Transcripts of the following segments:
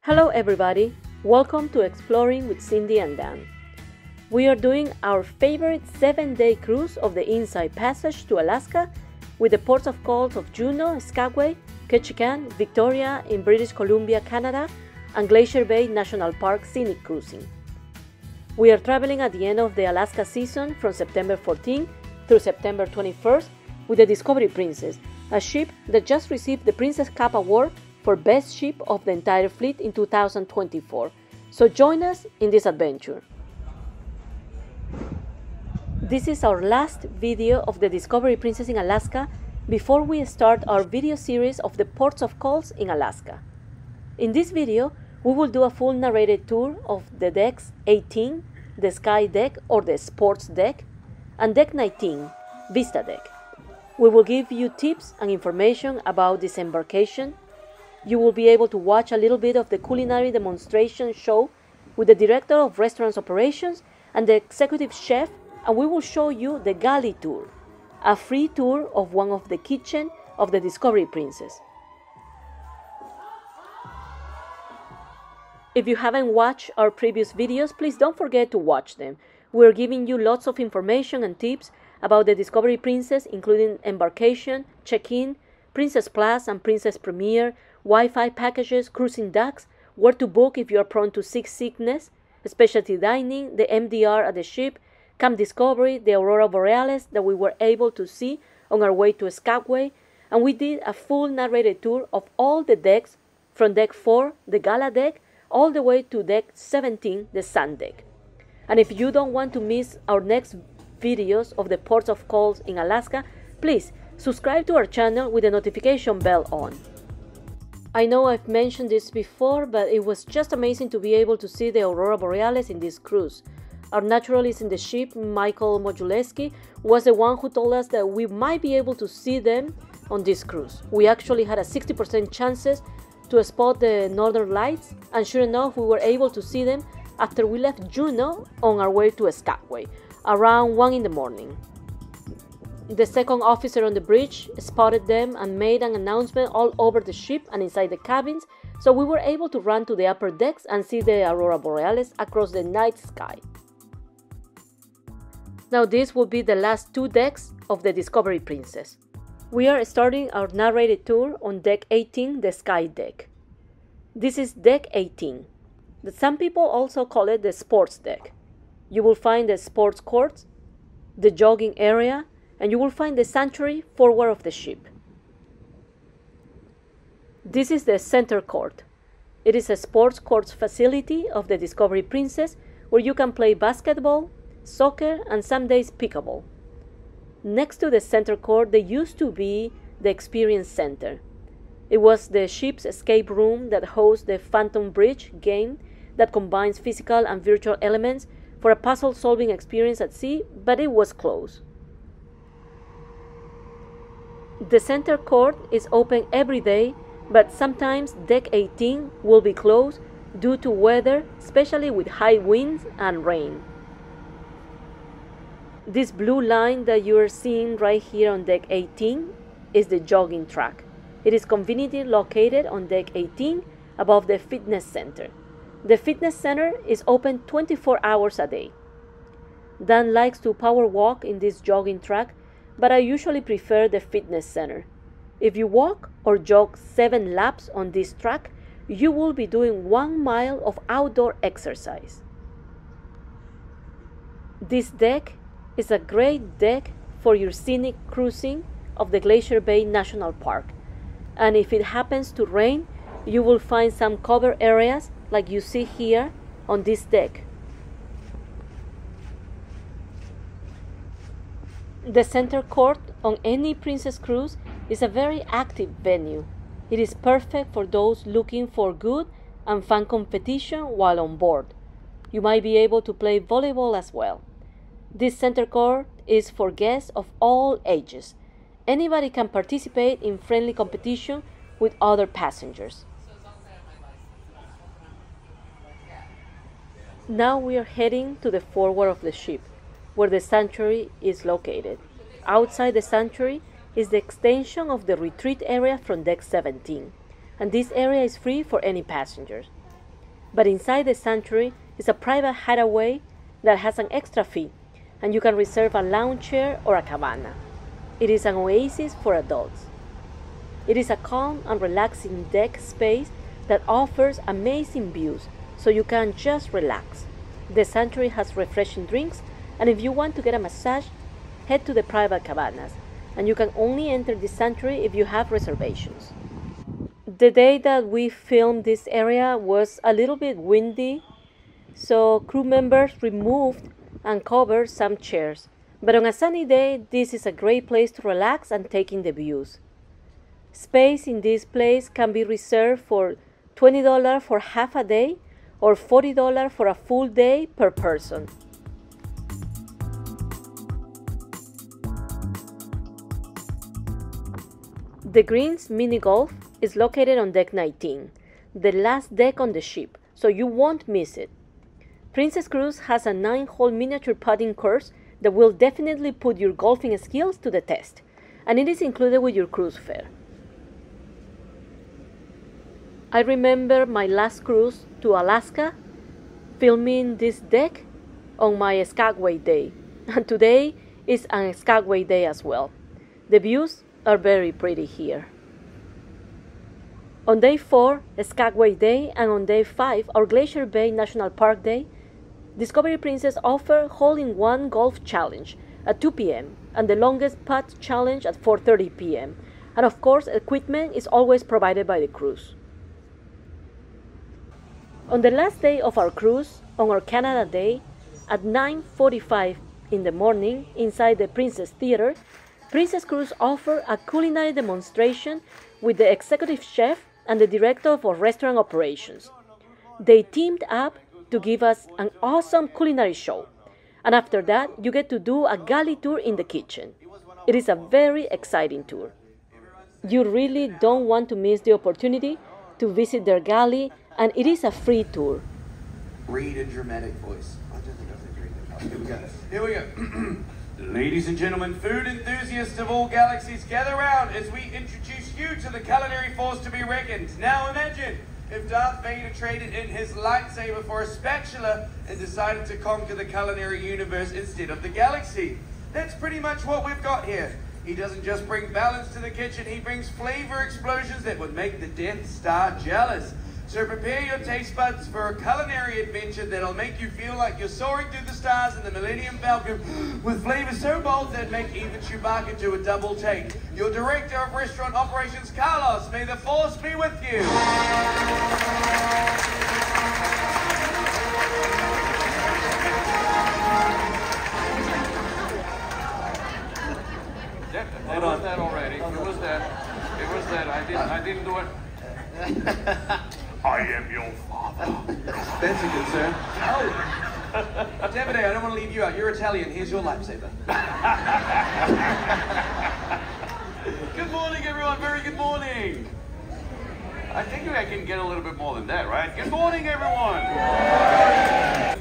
Hello everybody, welcome to Exploring with Cindy and Dan. We are doing our favorite 7-day cruise of the Inside Passage to Alaska with the ports of calls of Juneau, Skagway, Ketchikan, Victoria in British Columbia, Canada, and Glacier Bay National Park scenic cruising. We are traveling at the end of the Alaska season from September 14 through September 21st with the Discovery Princess, a ship that just received the Princess Cup Award for Best Ship of the entire fleet in 2024. So join us in this adventure. This is our last video of the Discovery Princess in Alaska before we start our video series of the ports of calls in Alaska. In this video, we will do a full narrated tour of the decks 18, the Sky Deck or the Sports Deck, and Deck 19, Vista Deck. We will give you tips and information about Disembarcation. You will be able to watch a little bit of the Culinary Demonstration Show with the Director of Restaurants Operations and the Executive Chef, and we will show you the Galley Tour, a free tour of one of the kitchens of the Discovery Princess. If you haven't watched our previous videos, please don't forget to watch them. We're giving you lots of information and tips about the Discovery Princess, including embarkation, check-in, Princess Plus and Princess Premier, Wi-Fi packages, cruising decks, where to book if you are prone to seasickness, specialty dining, the MDR at the ship, Camp Discovery, the Aurora Borealis that we were able to see on our way to Skagway, and we did a full narrated tour of all the decks from Deck 4, the Gala Deck, all the way to Deck 17, the Sun Deck. And if you don't want to miss our next videos of the ports of calls in Alaska, please subscribe to our channel with the notification bell on. I know I've mentioned this before, but it was just amazing to be able to see the Aurora Borealis in this cruise. Our naturalist in the ship, Michael Mojuleski, was the one who told us that we might be able to see them on this cruise. We actually had a 60% chances to spot the northern lights, and sure enough we were able to see them after we left Juneau on our way to Skagway, around 1 in the morning. The second officer on the bridge spotted them and made an announcement all over the ship and inside the cabins, so we were able to run to the upper decks and see the Aurora Borealis across the night sky. Now this will be the last 2 decks of the Discovery Princess. We are starting our narrated tour on Deck 18, the Sky Deck. This is Deck 18. Some people also call it the Sports Deck. You will find the sports courts, the jogging area, and you will find the sanctuary forward of the ship. This is the center court. It is a sports courts facility of the Discovery Princess where you can play basketball, soccer, and some days pickleball. Next to the center court, there used to be the Experience Center. It was the ship's escape room that hosts the Phantom Bridge game that combines physical and virtual elements for a puzzle-solving experience at sea, but it was closed. The center court is open every day, but sometimes Deck 18 will be closed due to weather, especially with high winds and rain. This blue line that you are seeing right here on Deck 18 is the jogging track. It is conveniently located on Deck 18 above the fitness center. The fitness center is open 24 hours a day. Dan likes to power walk in this jogging track, but I usually prefer the fitness center. If you walk or jog 7 laps on this track, you will be doing 1 mile of outdoor exercise. This deck is a great deck for your scenic cruising of the Glacier Bay National Park. And if it happens to rain, you will find some cover areas like you see here on this deck. The center court on any Princess cruise is a very active venue. It is perfect for those looking for good and fun competition while on board. You might be able to play volleyball as well. This center court is for guests of all ages. Anybody can participate in friendly competition with other passengers. Now we are heading to the forward of the ship, where the sanctuary is located. Outside the sanctuary is the extension of the retreat area from Deck 17, and this area is free for any passengers. But inside the sanctuary is a private hideaway that has an extra fee, and you can reserve a lounge chair or a cabana. It is an oasis for adults. It is a calm and relaxing deck space that offers amazing views, so you can just relax. The sanctuary has refreshing drinks, and if you want to get a massage, head to the private cabanas, and you can only enter the sanctuary if you have reservations. The day that we filmed this area was a little bit windy, so crew members removed and covered some chairs. But on a sunny day, this is a great place to relax and take in the views. Space in this place can be reserved for $20 for half a day or $40 for a full day per person. The Greens Mini Golf is located on deck 19, the last deck on the ship, so you won't miss it. Princess Cruise has a 9-hole miniature putting course that will definitely put your golfing skills to the test, and it is included with your cruise fare. I remember my last cruise to Alaska filming this deck on my Skagway day, and today is a Skagway day as well. The views are very pretty here. On day 4, Skagway Day, and on day 5, our Glacier Bay National Park Day, Discovery Princess offer hole-in-one golf challenge at 2 p.m. and the longest putt challenge at 4:30 p.m. And of course, equipment is always provided by the cruise. On the last day of our cruise, on our Canada Day, at 9:45 in the morning, inside the Princess Theater, Princess Cruise offer a culinary demonstration with the executive chef and the director of restaurant operations. They teamed up to give us an awesome culinary show. And after that, you get to do a galley tour in the kitchen. It is a very exciting tour. You really don't want to miss the opportunity to visit their galley, and it is a free tour. Read a dramatic voice. I don't think I've agreed with that. Here we go. Ladies and gentlemen, food enthusiasts of all galaxies, gather round as we introduce you to the culinary force to be reckoned. Now imagine if Darth Vader traded in his lightsaber for a spatula and decided to conquer the culinary universe instead of the galaxy. That's pretty much what we've got here. He doesn't just bring balance to the kitchen, he brings flavor explosions that would make the Death Star jealous. So prepare your taste buds for a culinary adventure that'll make you feel like you're soaring through the stars in the Millennium Falcon with flavors so bold that make even Chewbacca do a double take. Your Director of Restaurant Operations, Carlos, may the Force be with you. It was that already. It was that. It was that. I didn't do it. I am your father. That's a good sir. Oh, Davide, I don't want to leave you out. You're Italian. Here's your lightsaber. Good morning, everyone. Very good morning. I think I can get a little bit more than that, right? Good morning, everyone.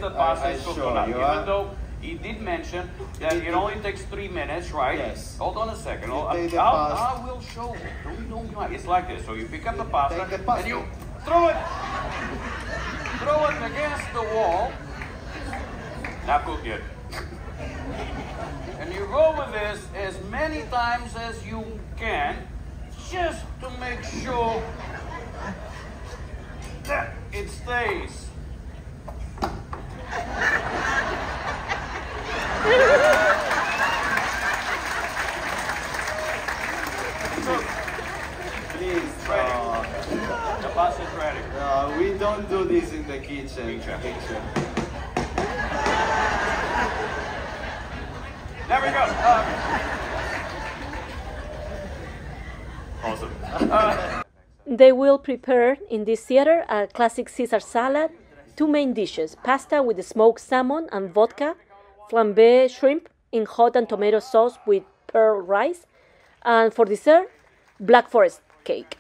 The pasta is cooked on. Even though he did mention that it only takes 3 minutes, right? Yes. Hold on a second. I will show you. Don't it's like this. So you pick up the pasta and you throw it against the wall. Not cooked yet. And you go with this as many times as you can, just to make sure that it stays. Please, The pasta is ready. we don't do this in the kitchen. There we go. Awesome. They will prepare in this theater a classic Caesar salad, 2 main dishes, pasta with smoked salmon and vodka, flambé shrimp in hot and tomato sauce with pearl rice, and for dessert, Black Forest cake.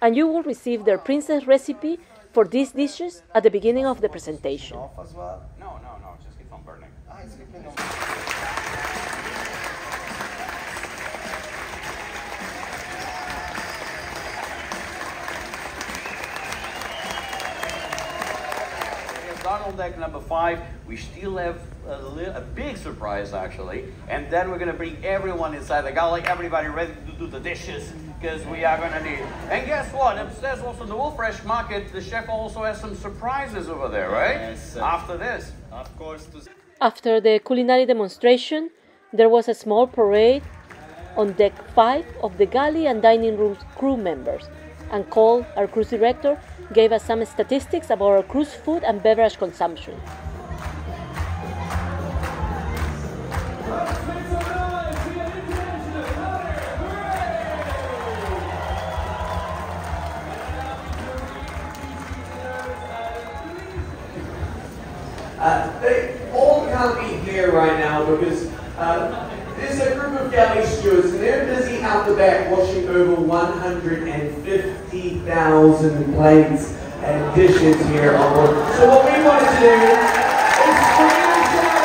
And you will receive their princess recipe for these dishes at the beginning of the presentation. No, just keep on burning. on deck number 5, we still have a big surprise actually. And then we're going to bring everyone inside the galley, everybody ready to do the dishes, because we are going to need. And guess what? Upstairs also in the Wolf Fresh Market, the chef also has some surprises over there, right? Yes. After this. Of course. After the culinary demonstration, there was a small parade on deck 5 of the galley and dining room crew members, and Cole, our cruise director, gave us some statistics about our cruise food and beverage consumption. They all can't be here right now because there's a group of galley stewards and they're busy out the back washing over 150,000 plates and dishes here on board. So what we wanted to do is scream and shout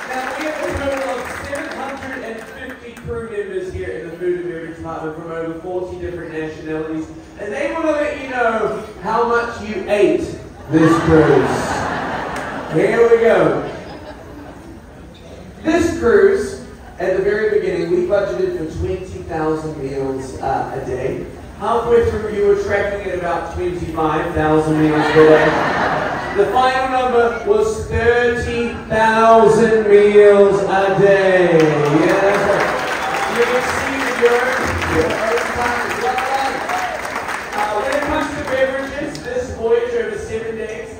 now we have a total of 750 crew members here in the food and beverage department from over 40 different nationalities, and they want to let you know how much you ate this cruise. Here we go. This cruise, at the very beginning, we budgeted for 20,000 meals a day. Halfway through, you were tracking at about 25,000 meals per day. The final number was 30,000 meals a day. Yeah, that's right. You exceeded your own time. When it comes to beverages, this voyage over 7 days,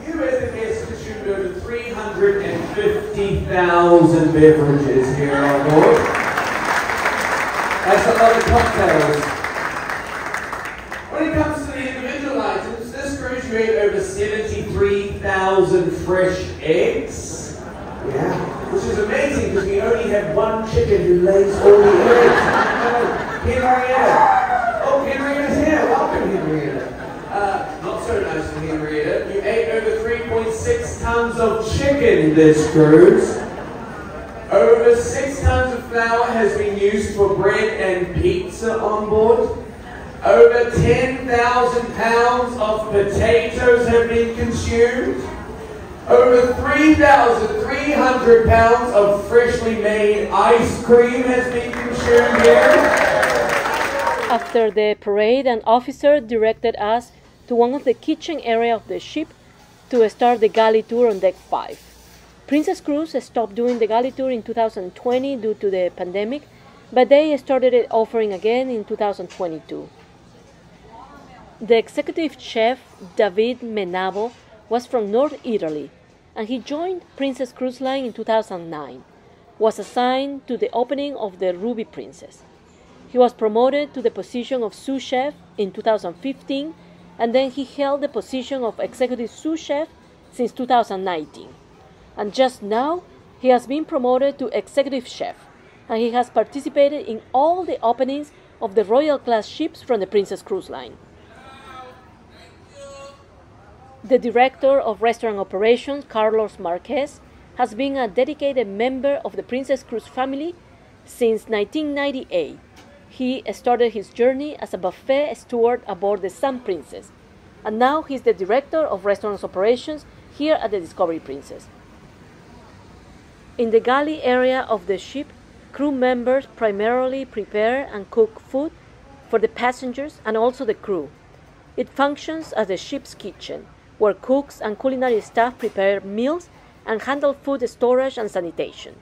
you as the guests consumed over 350,000 beverages here on board. That's a lot of cocktails. When it comes to the individual items, this cruise you ate over 73,000 fresh eggs. Yeah, which is amazing because we only have one chicken who lays all the eggs. Henrietta. Oh, Henrietta's here. Welcome, Henrietta. Not so nice to Henrietta. You ate over 3.6 tons of chicken this cruise. Over 6 tons of flour has been used for bread and pizza on board. Over 10,000 pounds of potatoes have been consumed. Over 3,300 pounds of freshly made ice cream has been consumed here. After the parade, an officer directed us to one of the kitchen area of the ship to start the galley tour on deck 5. Princess Cruise stopped doing the galley tour in 2020 due to the pandemic, but they started it offering again in 2022. The executive chef, David Menabo, was from North Italy, and he joined Princess Cruise Line in 2009, was assigned to the opening of the Ruby Princess. He was promoted to the position of sous chef in 2015, and then he held the position of executive sous chef since 2019. And just now, he has been promoted to executive chef, and he has participated in all the openings of the Royal Class ships from the Princess Cruise Line. The director of restaurant operations, Carlos Marquez, has been a dedicated member of the Princess Cruise family since 1998. He started his journey as a buffet steward aboard the Sun Princess, and now he's the director of restaurant operations here at the Discovery Princess. In the galley area of the ship, crew members primarily prepare and cook food for the passengers and also the crew. It functions as the ship's kitchen, where cooks and culinary staff prepare meals and handle food storage and sanitation.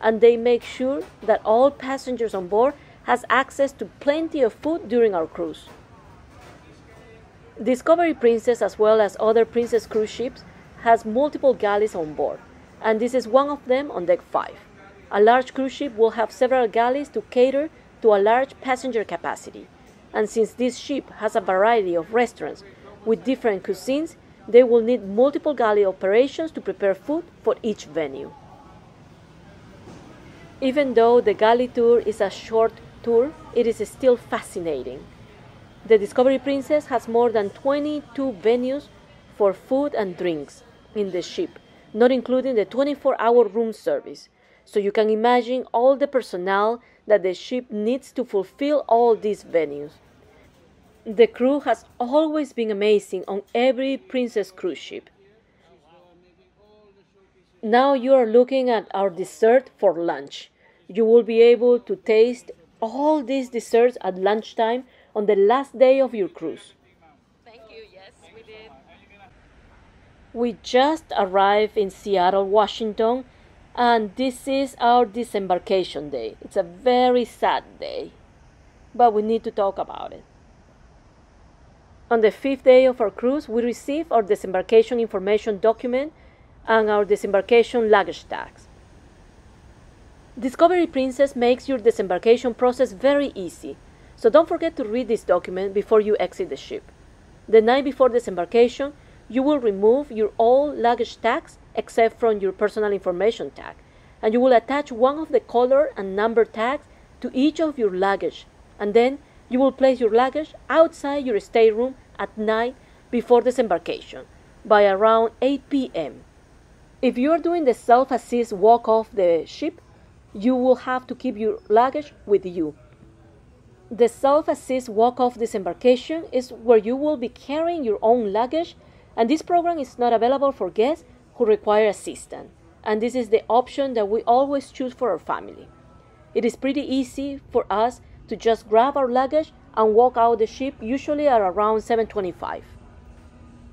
And they make sure that all passengers on board has access to plenty of food during our cruise. Discovery Princess, as well as other Princess cruise ships, has multiple galleys on board, and this is one of them on deck 5. A large cruise ship will have several galleys to cater to a large passenger capacity, and since this ship has a variety of restaurants with different cuisines, they will need multiple galley operations to prepare food for each venue. Even though the galley tour is a short tour, it is still fascinating. The Discovery Princess has more than 22 venues for food and drinks in the ship, not including the 24-hour room service. So you can imagine all the personnel that the ship needs to fulfill all these venues. The crew has always been amazing on every Princess cruise ship. Now you are looking at our dessert for lunch. You will be able to taste all these desserts at lunchtime on the last day of your cruise. Thank you. Yes, we did. We just arrived in Seattle, Washington, and this is our disembarkation day. It's a very sad day, but we need to talk about it. On the 5th day of our cruise, we received our disembarkation information document and our disembarkation luggage tags. Discovery Princess makes your disembarkation process very easy, so don't forget to read this document before you exit the ship. The night before disembarkation, you will remove your all luggage tags except from your personal information tag, and you will attach one of the color and number tags to each of your luggage, and then you will place your luggage outside your stateroom at night before disembarkation by around 8 p.m. If you are doing the self-assist walk off the ship, you will have to keep your luggage with you. The self-assist walk off disembarkation is where you will be carrying your own luggage, and this program is not available for guests who require assistance, and this is the option that we always choose for our family. It is pretty easy for us to just grab our luggage and walk out the ship, usually at around 7:25.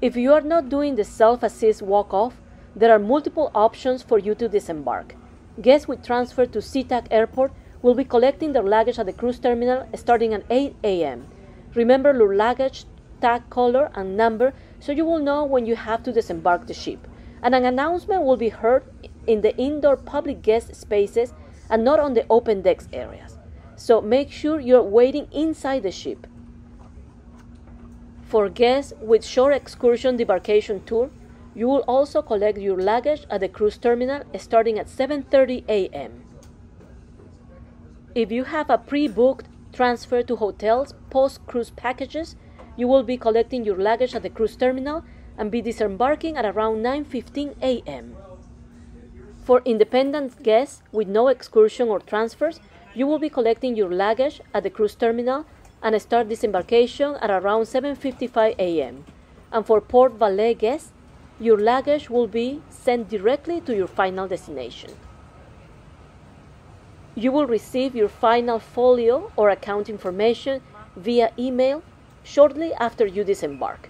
If you are not doing the self-assist walk-off, there are multiple options for you to disembark. Guests with transfer to SeaTac Airport will be collecting their luggage at the cruise terminal starting at 8 a.m. Remember your luggage tag color and number so you will know when you have to disembark the ship. And an announcement will be heard in the indoor public guest spaces and not on the open decks areas. So make sure you're waiting inside the ship. For guests with short excursion debarkation tour, you will also collect your luggage at the cruise terminal starting at 7:30 a.m. If you have a pre-booked transfer to hotels post-cruise packages, you will be collecting your luggage at the cruise terminal and be disembarking at around 9:15 a.m. For independent guests with no excursion or transfers, you will be collecting your luggage at the cruise terminal and start disembarkation at around 7:55 a.m. And for Port Valet guests, your luggage will be sent directly to your final destination. You will receive your final folio or account information via email shortly after you disembark.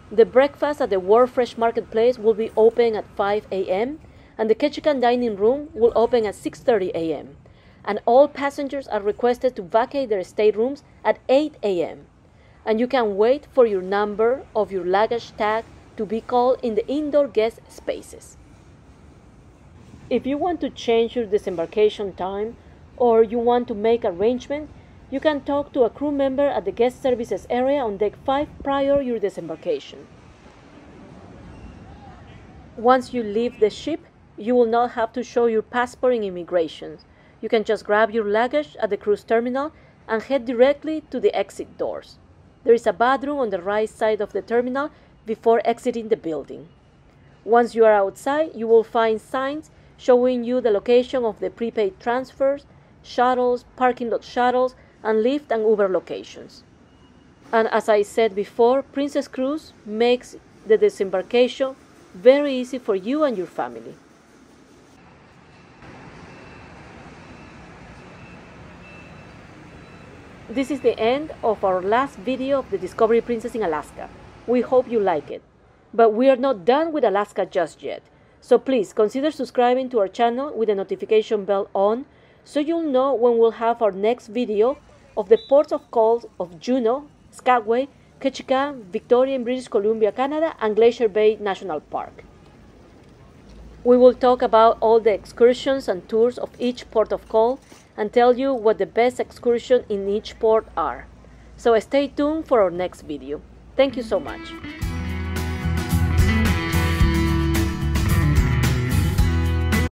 The breakfast at the World Fresh Marketplace will be open at 5 a.m. and the Ketchikan dining room will open at 6:30 a.m. And all passengers are requested to vacate their staterooms at 8 a.m. And you can wait for your number of your luggage tag to be called in the indoor guest spaces. If you want to change your disembarkation time or you want to make arrangements, you can talk to a crew member at the guest services area on deck 5 prior your disembarkation. Once you leave the ship, you will not have to show your passport in immigration. You can just grab your luggage at the cruise terminal and head directly to the exit doors. There is a bathroom on the right side of the terminal before exiting the building. Once you are outside, you will find signs showing you the location of the prepaid transfers, shuttles, parking lot shuttles, and Lyft and Uber locations. And as I said before, Princess Cruise makes the disembarkation very easy for you and your family. This is the end of our last video of the Discovery Princess in Alaska. We hope you like it. But we are not done with Alaska just yet. So please consider subscribing to our channel with the notification bell on so you'll know when we'll have our next video of the ports of call of Juneau, Skagway, Ketchikan, Victoria in British Columbia, Canada, and Glacier Bay National Park. We will talk about all the excursions and tours of each port of call and tell you what the best excursions in each port are. So stay tuned for our next video. Thank you so much.